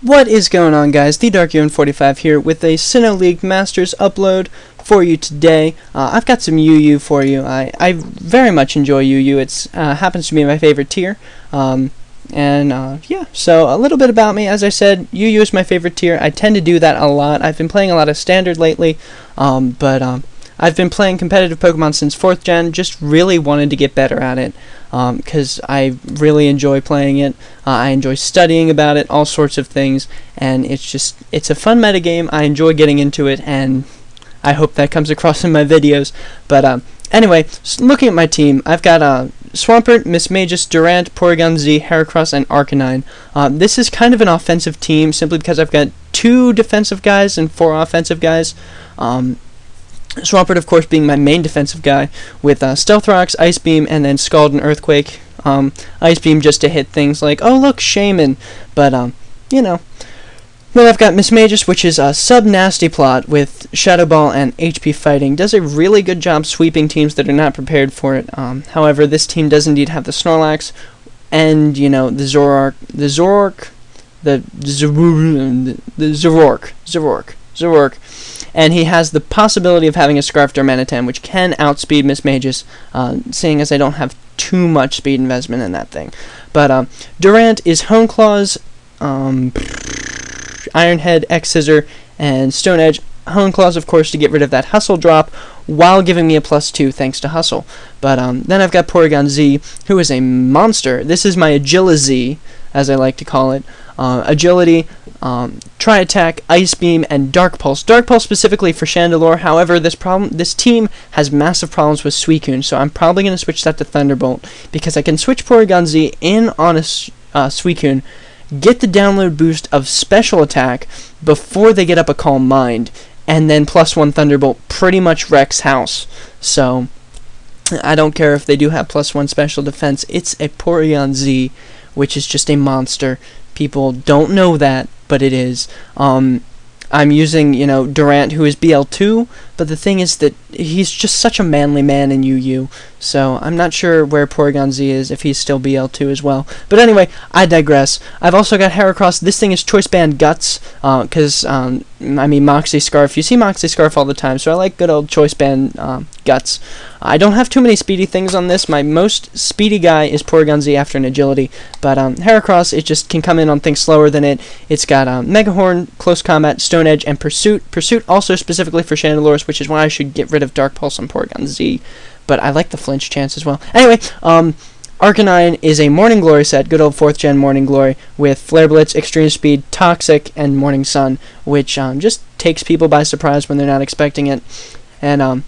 What is going on, guys? TheDarkEwan45 here with a Sinnoh League Masters upload for you today. I've got some UU for you. I very much enjoy UU. It's happens to be my favorite tier. Yeah, so a little bit about me. As I said, UU is my favorite tier. I tend to do that a lot. I've been playing a lot of Standard lately, but I've been playing competitive Pokemon since 4th gen, just really wanted to get better at it, because I really enjoy playing it. I enjoy studying about it, all sorts of things, and it's a fun metagame. I enjoy getting into it, and I hope that comes across in my videos. But anyway, looking at my team, I've got Swampert, Mismagius, Durant, Porygon Z, Heracross, and Arcanine. This is kind of an offensive team, simply because I've got 2 defensive guys and 4 offensive guys. Swampert, of course, being my main defensive guy, with Stealth Rocks, Ice Beam, and then Scald and Earthquake. Ice Beam just to hit things like, oh look, Shaman, but you know. Then I've got Mismagius, which is a sub-nasty plot with Shadow Ball and HP Fighting. Does a really good job sweeping teams that are not prepared for it. However, this team does indeed have the Snorlax, and, you know, the Zoroark, and he has the possibility of having a Scarf Darmanitan, which can outspeed Mismagius, seeing as I don't have too much speed investment in that thing. But Durant is Hone Claws, Iron Head, X-Scissor, and Stone Edge. Hone Claws, of course, to get rid of that Hustle drop, while giving me a +2 thanks to Hustle. But then I've got Porygon Z, who is a monster. This is my Agili-Z, as I like to call it. Agility, Tri-Attack, Ice Beam, and Dark Pulse. Dark Pulse specifically for Chandelure. However, this team has massive problems with Suicune, so I'm probably going to switch that to Thunderbolt, because I can switch Porygon Z in on a Suicune, get the download boost of Special Attack before they get up a Calm Mind, and then +1 Thunderbolt pretty much wrecks house. So I don't care if they do have +1 Special Defense. It's a Porygon Z, which is just a monster. People don't know that, but it is. I'm using, you know, Durant, who is BL2, but the thing is that he's just such a manly man in UU, so I'm not sure where Porygon Z is, if he's still BL2 as well. But anyway, I digress. I've also got Heracross. This thing is Choice Band Guts, because, I mean, Moxie Scarf. You see Moxie Scarf all the time, so I like good old Choice Band Guts. I don't have too many speedy things on this. My most speedy guy is Porygon Z after an Agility, but Heracross, it just can come in on things slower than it. It's got Mega Horn, Close Combat, Stone Edge, and Pursuit. Pursuit also specifically for Chandelures, which is why I should get rid of Dark Pulse on Porygon Z, but I like the flinch chance as well. Anyway, Arcanine is a Morning Glory set, good old 4th gen Morning Glory, with Flare Blitz, Extreme Speed, Toxic, and Morning Sun, which just takes people by surprise when they're not expecting it. And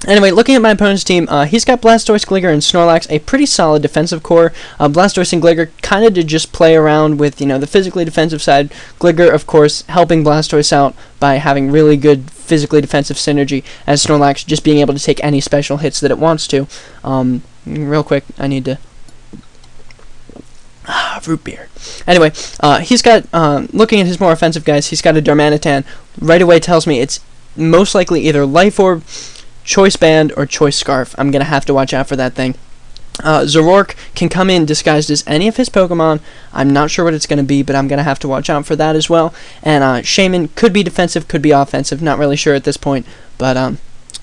anyway, looking at my opponent's team, he's got Blastoise, Gligar, and Snorlax, a pretty solid defensive core. Blastoise and Gligar kind of to just play around with, you know, the physically defensive side. Gligar, of course, helping Blastoise out by having really good physically defensive synergy, as Snorlax just being able to take any special hits that it wants to. Real quick, I need to... root beer. Anyway, he's got, looking at his more offensive guys, he's got a Darmanitan. Right away tells me it's most likely either Life Orb, Choice Band, or Choice Scarf. I'm going to have to watch out for that thing. Zoroark can come in disguised as any of his Pokemon. I'm not sure what it's going to be, but I'm going to have to watch out for that as well. And Shaman could be defensive, could be offensive. Not really sure at this point. But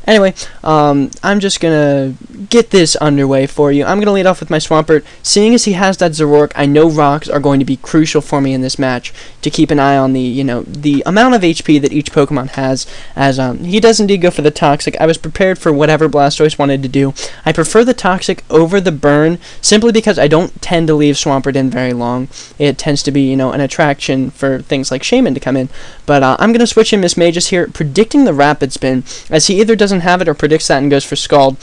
anyway, I'm just going to get this underway for you. I'm going to lead off with my Swampert. Seeing as he has that Zoroark, I know rocks are going to be crucial for me in this match to keep an eye on the, you know, the amount of HP that each Pokemon has, as he does indeed go for the Toxic. I was prepared for whatever Blastoise wanted to do. I prefer the Toxic over the Burn, simply because I don't tend to leave Swampert in very long. It tends to be, you know, an attraction for things like Shaman to come in. But I'm going to switch in Mismagius here, predicting the Rapid Spin, as he either doesn't have it or predicts that and goes for Scald.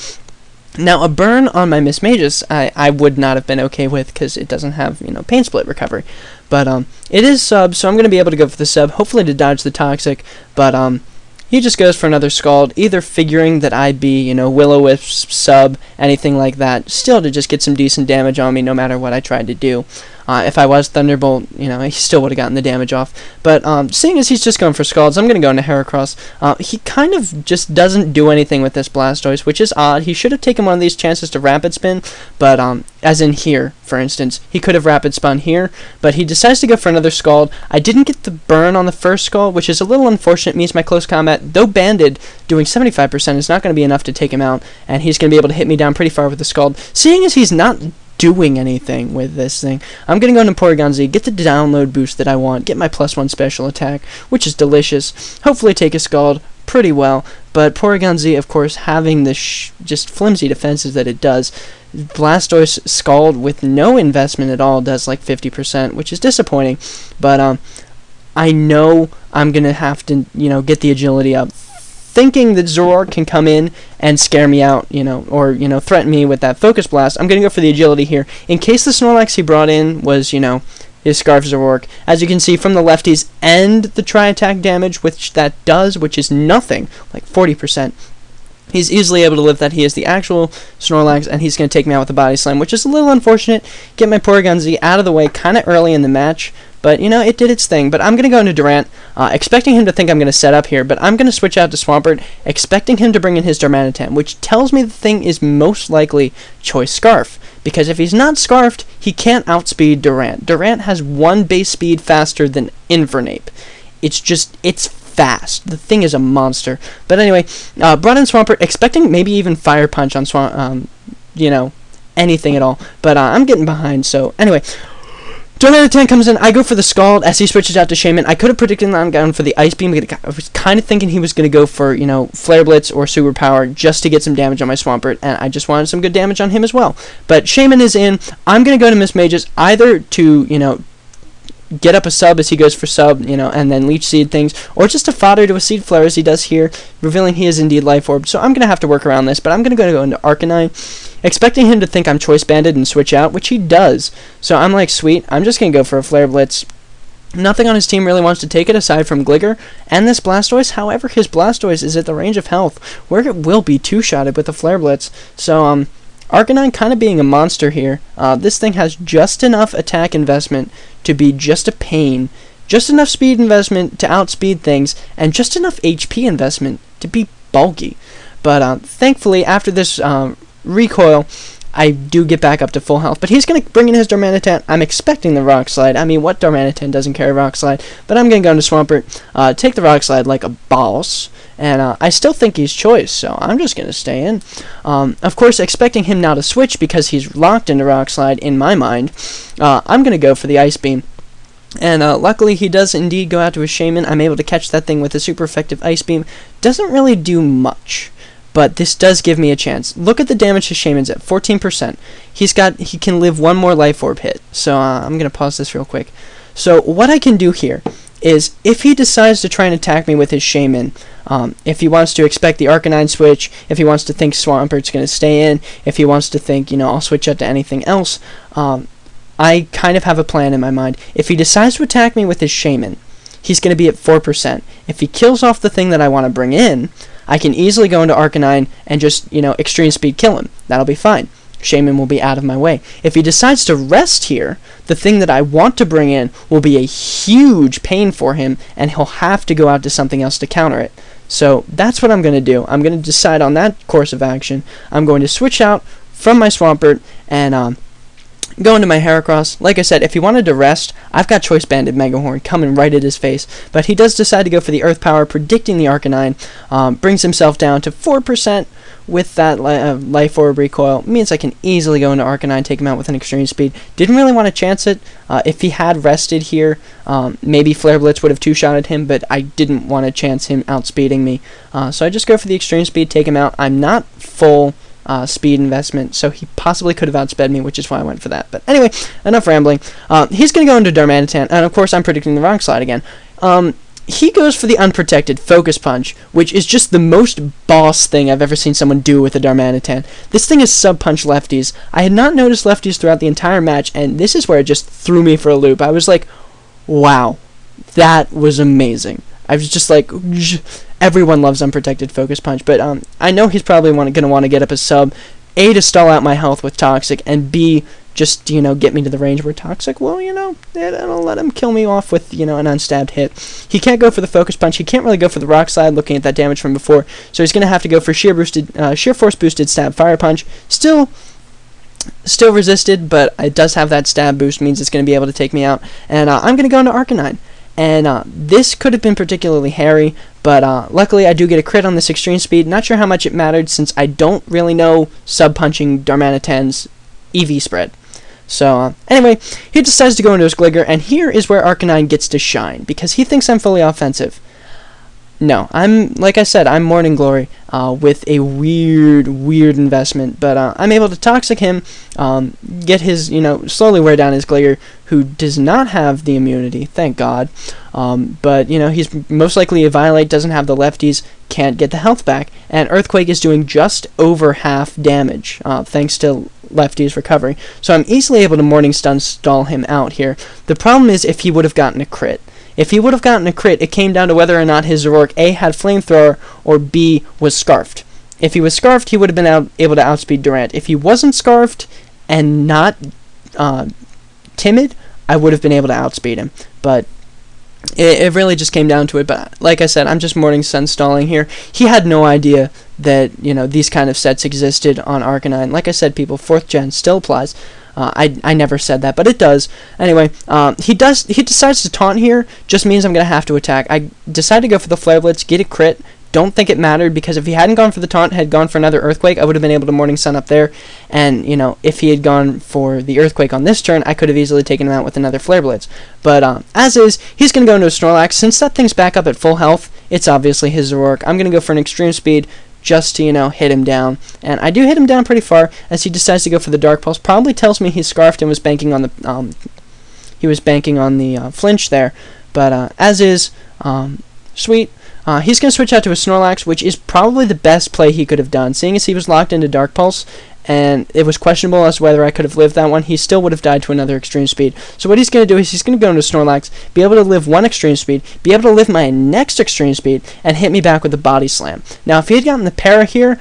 Now, a Burn on my Mismagius I would not have been okay with, because it doesn't have, you know, Pain Split recovery. But it is sub, so I'm going to be able to go for the sub, hopefully to dodge the Toxic. But he just goes for another Scald, either figuring that I'd be, you know, Will-O-Wisp, sub, anything like that, still to just get some decent damage on me no matter what I tried to do. If I was Thunderbolt, he still would have gotten the damage off. But seeing as he's just going for Scalds, I'm going to go into Heracross. He kind of just doesn't do anything with this Blastoise, which is odd. He should have taken one of these chances to Rapid Spin, but as in here, for instance, he could have Rapid Spun here, but he decides to go for another Scald. I didn't get the burn on the first Scald, which is a little unfortunate. It means my close combat, though banded, doing 75%, is not going to be enough to take him out, and he's going to be able to hit me down pretty far with the Scald. Seeing as he's not doing anything with this thing, I'm going to go into Porygon Z, get the download boost that I want, get my +1 special attack, which is delicious, hopefully take a Scald pretty well, but Porygon Z, of course, having this just flimsy defenses that it does, Blastoise Scald with no investment at all does like 50%, which is disappointing, but I know I'm going to have to, get the agility up, thinking that Zoroark can come in and scare me out, or, threaten me with that Focus Blast. I'm going to go for the agility here. In case the Snorlax he brought in was, his Scarf Zoroark. As you can see from the lefties and the Tri-Attack damage, which that does, which is nothing, like 40%. He's easily able to live that. He is the actual Snorlax, and he's going to take me out with a Body Slam, which is a little unfortunate. Get my Porygon Z out of the way kind of early in the match, but, it did its thing. But I'm going to go into Durant, expecting him to think I'm going to set up here, but I'm going to switch out to Swampert, expecting him to bring in his Darmanitan, which tells me the thing is most likely Choice Scarf, because if he's not Scarfed, he can't outspeed Durant. Durant has 1 base speed faster than Infernape. It's fast. The thing is a monster. But anyway, brought in Swampert, expecting maybe even Fire Punch on anything at all. But I'm getting behind, so anyway. Darmanitan comes in, I go for the Scald as he switches out to Shaman. I could have predicted that I'm going for the Ice Beam. I was kind of thinking he was going to go for, Flare Blitz or Super Power just to get some damage on my Swampert, and I just wanted some good damage on him as well. But Shaman is in. I'm going to go to Miss Mages either to, get up a sub as he goes for sub, and then Leech Seed things, or just a fodder to a Seed Flare as he does here, revealing he is indeed Life Orb. So I'm going to have to work around this, but I'm going to go into Arcanine, expecting him to think I'm Choice Banded and switch out, which he does. So I'm like, sweet, I'm just going to go for a Flare Blitz. Nothing on his team really wants to take it aside from Gligar and this Blastoise. However, his Blastoise is at the range of health where it will be two-shotted with a Flare Blitz. So, Arcanine kind of being a monster here. This thing has just enough attack investment to be just a pain, just enough speed investment to outspeed things, and just enough HP investment to be bulky. But thankfully, after this recoil, I do get back up to full health. But he's going to bring in his Darmanitan. I'm expecting the Rock Slide. I mean, what Darmanitan doesn't carry Rock Slide? But I'm going to go into Swampert, take the Rock Slide like a boss. And I still think he's Choice, so I'm just going to stay in. Of course, expecting him now to switch because he's locked into Rock Slide in my mind. I'm going to go for the Ice Beam. And luckily, he does indeed go out to his Shaman. I'm able to catch that thing with a super effective Ice Beam. Doesn't really do much, but this does give me a chance. Look at the damage his Shaman's at, 14%. He can live 1 more Life Orb hit. So I'm going to pause this real quick. So what I can do here is if he decides to try and attack me with his Shaman, if he wants to expect the Arcanine switch, if he wants to think Swampert's going to stay in, if he wants to think, I'll switch out to anything else, I kind of have a plan in my mind. If he decides to attack me with his Shaman, he's going to be at 4%. If he kills off the thing that I want to bring in, I can easily go into Arcanine and just, extreme speed kill him. That'll be fine. Shaman will be out of my way. If he decides to rest here, the thing that I want to bring in will be a huge pain for him, and he'll have to go out to something else to counter it. So that's what I'm going to do. I'm going to decide on that course of action. I'm going to switch out from my Swampert and go into my Heracross. Like I said, if he wanted to rest, I've got Choice Banded Megahorn coming right at his face. But he does decide to go for the Earth Power, predicting the Arcanine. Brings himself down to 4% with that Life Orb recoil. Means I can easily go into Arcanine, take him out with an extreme speed. Didn't really want to chance it. If he had rested here, maybe Flare Blitz would have two-shotted him, but I didn't want to chance him outspeeding me. So I just go for the extreme speed, take him out. I'm not full speed investment, so he possibly could have outsped me, which is why I went for that. But anyway, enough rambling. He's going to go into Darmanitan, and of course I'm predicting the Rock Slide again. He goes for the unprotected Focus Punch, which is just the most boss thing I've ever seen someone do with a Darmanitan. This thing is sub-punch lefties. I had not noticed lefties throughout the entire match, and this is where it just threw me for a loop. I was like, wow, that was amazing. I was just like, everyone loves unprotected Focus Punch, but I know he's probably going to want to get up a sub, A, to stall out my health with Toxic, and B, just, get me to the range where Toxic, well, it'll let him kill me off with, an unstabbed hit. He can't go for the Focus Punch. He can't really go for the Rock Slide, looking at that damage from before, so he's going to have to go for Sheer Force boosted Stab Fire Punch. Still resisted, but it does have that stab boost, means it's going to be able to take me out, and I'm going to go into Arcanine. And this could have been particularly hairy, but luckily I do get a crit on this Extreme Speed. Not sure how much it mattered, since I don't really know sub-punching Darmanitan's EV spread. So, anyway, he decides to go into his Gligar, and here is where Arcanine gets to shine, because he thinks I'm fully offensive. No, like I said, I'm Morning Glory, with a weird investment, but I'm able to Toxic him, get his, slowly wear down his Gligar, who does not have the immunity, thank God, but, he's most likely a Violate, doesn't have the lefties, can't get the health back, and Earthquake is doing just over half damage, thanks to lefties recovering, so I'm easily able to Morning stall him out here. The problem is if he would have gotten a crit. If he would have gotten a crit, it came down to whether or not his Zoroark A had Flamethrower or B was Scarfed. If he was Scarfed, he would have been able to outspeed Durant. If he wasn't Scarfed and not timid, I would have been able to outspeed him. But it really just came down to it. But like I said, I'm just Morning Sun stalling here. He had no idea that these kind of sets existed on Arcanine. Like I said, people, 4th gen still applies. I never said that, but it does. Anyway, he decides to taunt here. Just means I'm going to have to attack. I decide to go for the Flare Blitz, get a crit. Don't think it mattered, because if he hadn't gone for the taunt, had gone for another Earthquake, I would have been able to Morning Sun up there. And, if he had gone for the Earthquake on this turn, I could have easily taken him out with another Flare Blitz. But, as is, he's going to go into a Snorlax. Since that thing's back up at full health, it's obviously his Zoroark. I'm going to go for an Extreme Speed, just to, hit him down. And I do hit him down pretty far, as he decides to go for the Dark Pulse. Probably tells me he's Scarfed and was banking on the, flinch there. But, as is, sweet. He's going to switch out to a Snorlax, which is probably the best play he could have done. Seeing as he was locked into Dark Pulse, and it was questionable as to whether I could have lived that one, he still would have died to another Extreme Speed. So what he's going to do is he's going to go into Snorlax, be able to live one Extreme Speed, be able to live my next Extreme Speed, and hit me back with a Body Slam. Now, if he had gotten the Para here,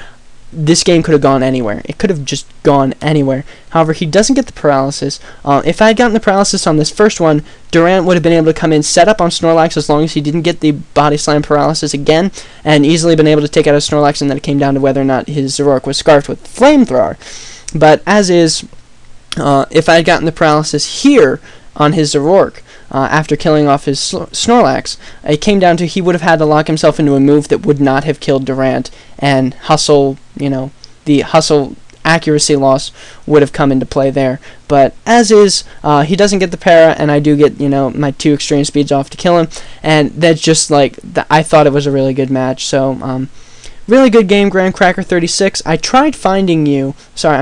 this game could have gone anywhere. It could have just gone anywhere. However, he doesn't get the Paralysis. If I had gotten the Paralysis on this first one, Durant would have been able to come in, set up on Snorlax as long as he didn't get the Body Slam Paralysis again, and easily been able to take out a Snorlax, and then it came down to whether or not his Zoroark was Scarfed with Flamethrower. But as is, if I had gotten the Paralysis here on his Zoroark, after killing off his Snorlax, it came down to he would have had to lock himself into a move that would not have killed Durant, and Hustle, the Hustle accuracy loss would have come into play there. But as is, he doesn't get the Para, and I do get, my 2 Extreme Speeds off to kill him, and that's just like, I thought it was a really good match. So, really good game, GrahamCracker36. I tried finding you, sorry,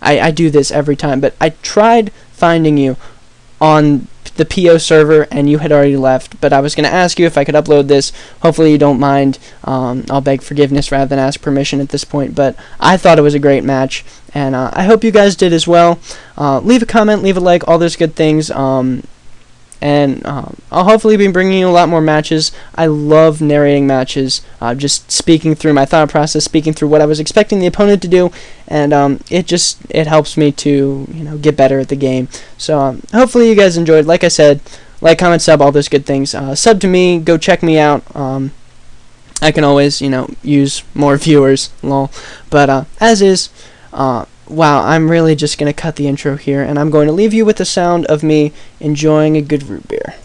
I do this every time, but I tried finding you on the PO server, and you had already left, but I was going to ask you if I could upload this. Hopefully you don't mind. I'll beg forgiveness rather than ask permission at this point, but I thought it was a great match, and I hope you guys did as well. Leave a comment, leave a like, all those good things, and I'll hopefully be bringing you a lot more matches. I love narrating matches, just speaking through my thought process, speaking through what I was expecting the opponent to do, and it helps me to get better at the game. So hopefully you guys enjoyed. Like I said, like, comment, sub, all those good things. Sub to me, go check me out. I can always use more viewers, lol. But as is, wow, I'm really just going to cut the intro here, and I'm going to leave you with the sound of me enjoying a good root beer.